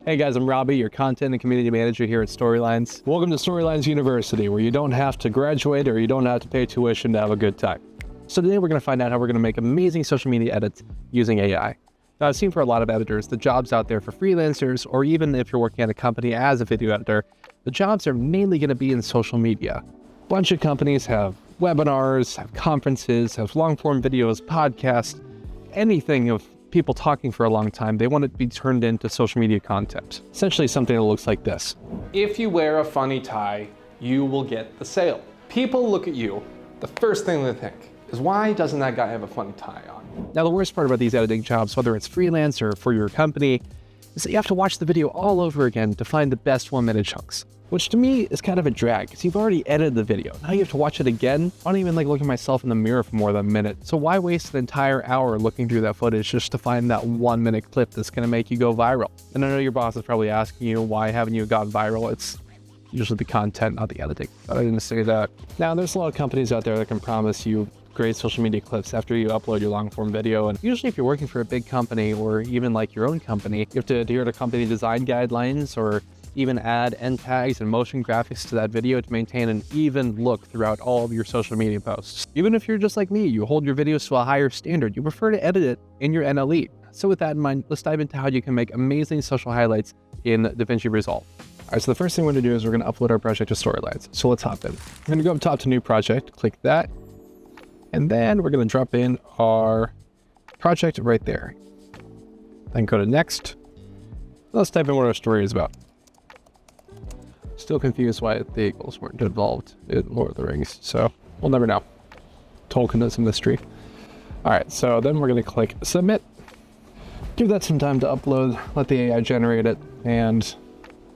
Hey guys, I'm Robbie, your content and community manager here at Storylines. Welcome to Storylines University, where you don't have to graduate or you don't have to pay tuition to have a good time. So today we're going to find out how we're going to make amazing social media edits using AI. Now, I've seen for a lot of editors, the jobs out there for freelancers, or even if you're working at a company as a video editor, the jobs are mainly going to be in social media. A bunch of companies have webinars, have conferences, have long-form videos, podcasts, anything of people talking for a long time. They want it to be turned into social media content. Essentially something that looks like this. If you wear a funny tie, you will get the sale. People look at you, the first thing they think is, why doesn't that guy have a funny tie on? Now, the worst part about these editing jobs, whether it's freelance or for your company, is that you have to watch the video all over again to find the best 1-minute chunks, which to me is kind of a drag because you've already edited the video. Now you have to watch it again. I don't even like looking at myself in the mirror for more than a minute. So why waste an entire hour looking through that footage just to find that 1-minute clip that's gonna make you go viral? And I know your boss is probably asking you, why haven't you gone viral? It's usually the content, not the editing. But I didn't say that. Now there's a lot of companies out there that can promise you great social media clips after you upload your long form video. And usually if you're working for a big company or even like your own company, you have to adhere to company design guidelines or even add end tags and motion graphics to that video to maintain an even look throughout all of your social media posts. Even if you're just like me, you hold your videos to a higher standard, you prefer to edit it in your NLE. So with that in mind, let's dive into how you can make amazing social highlights in DaVinci Resolve. All right, so the first thing we're gonna do is we're gonna upload our project to Storylines. So let's hop in. We're gonna go up top to new project, click that, and then we're gonna drop in our project right there. Then go to next. Let's type in what our story is about. Still confused why the Eagles weren't involved in Lord of the Rings, so we'll never know. Tolkien is a mystery. All right, so then we're gonna click submit. Give that some time to upload, let the AI generate it, and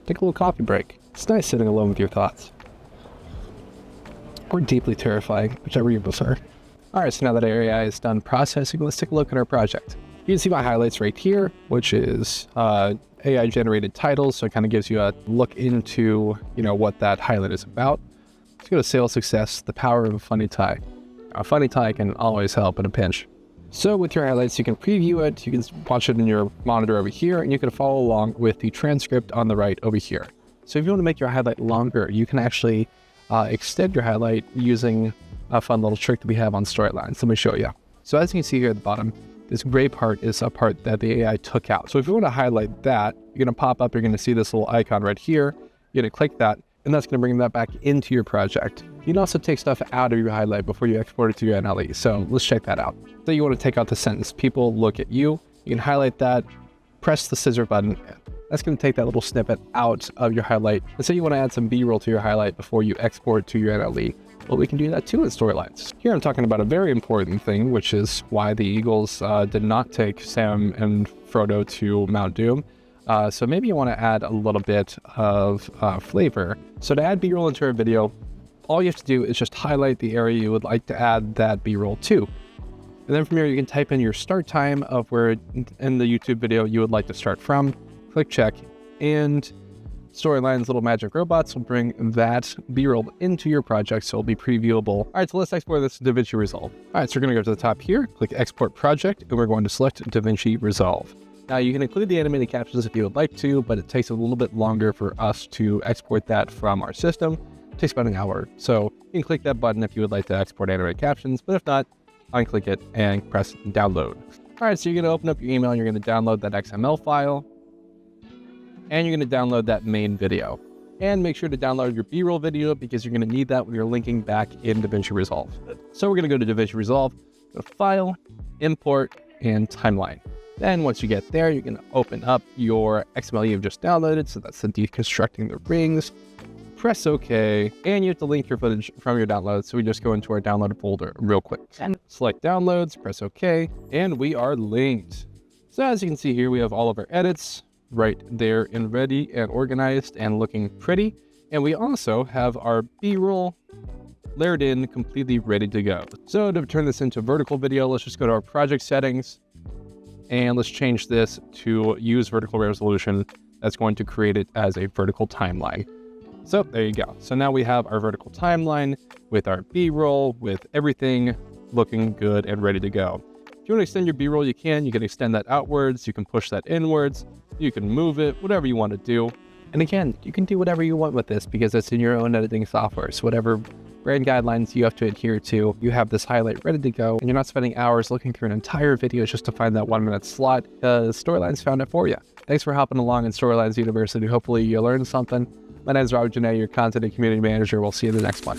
take a little coffee break. It's nice sitting alone with your thoughts. Or deeply terrifying, whichever you prefer. All right, so now that our AI is done processing, let's take a look at our project. You can see my highlights right here, which is AI generated titles. So it kind of gives you a look into, what that highlight is about. Let's go to sales success, the power of a funny tie. A funny tie can always help in a pinch. So with your highlights, you can preview it. You can watch it in your monitor over here, and you can follow along with the transcript on the right over here. So if you want to make your highlight longer, you can actually extend your highlight using a fun little trick that we have on Storylines. Let me show you. So as you can see here at the bottom, this gray part is a part that the AI took out. So if you want to highlight that, you're going to pop up, you're going to see this little icon right here. You're going to click that, and that's going to bring that back into your project. You can also take stuff out of your highlight before you export it to your NLE. So let's check that out. So you want to take out the sentence, people look at you. You can highlight that, press the scissor button. That's going to take that little snippet out of your highlight. Let's say you want to add some B-roll to your highlight before you export to your NLE. Well, we can do that too in Storylines. Here I'm talking about a very important thing, which is why the Eagles did not take Sam and Frodo to Mount Doom. So maybe you want to add a little bit of flavor. So to add B-roll into a video, all you have to do is just highlight the area you would like to add that B-roll to. And then from here, you can type in your start time of where in the YouTube video you would like to start from. Click check, and Storylines little magic robots will bring that B-roll into your project, so it'll be previewable. All right, so let's export this to DaVinci Resolve. All right, so we're gonna go to the top here, click export project, and we're going to select DaVinci Resolve. Now you can include the animated captions if you would like to, but it takes a little bit longer for us to export that from our system. It takes about an hour. So you can click that button if you would like to export animated captions, but if not, unclick it and press download. All right, so you're gonna open up your email and you're gonna download that XML file. And you're going to download that main video. And make sure to download your B-roll video because you're going to need that when you're linking back in DaVinci Resolve. So we're going to go to DaVinci Resolve, go to File, Import, and Timeline. Then once you get there, you're going to open up your XML you've just downloaded. So that's the deconstructing the rings. Press OK, and you have to link your footage from your download. So we just go into our downloaded folder real quick. And select downloads, press OK, and we are linked. So as you can see here, we have all of our edits right there and ready and organized and looking pretty. And we also have our B-roll layered in, completely ready to go. So to turn this into vertical video, let's just go to our project settings and let's change this to use vertical resolution. That's going to create it as a vertical timeline. So there you go. So now we have our vertical timeline with our B-roll, with everything looking good and ready to go. If you want to extend your B-roll, you can. You can extend that outwards. You can push that inwards. You can move it, whatever you want to do. And again, you can do whatever you want with this because it's in your own editing software. So whatever brand guidelines you have to adhere to, you have this highlight ready to go, and you're not spending hours looking through an entire video just to find that 1-minute slot because Storylines found it for you. Thanks for hopping along in Storylines University. Hopefully you learned something. My name is Robert Janae, your content and community manager. We'll see you in the next one.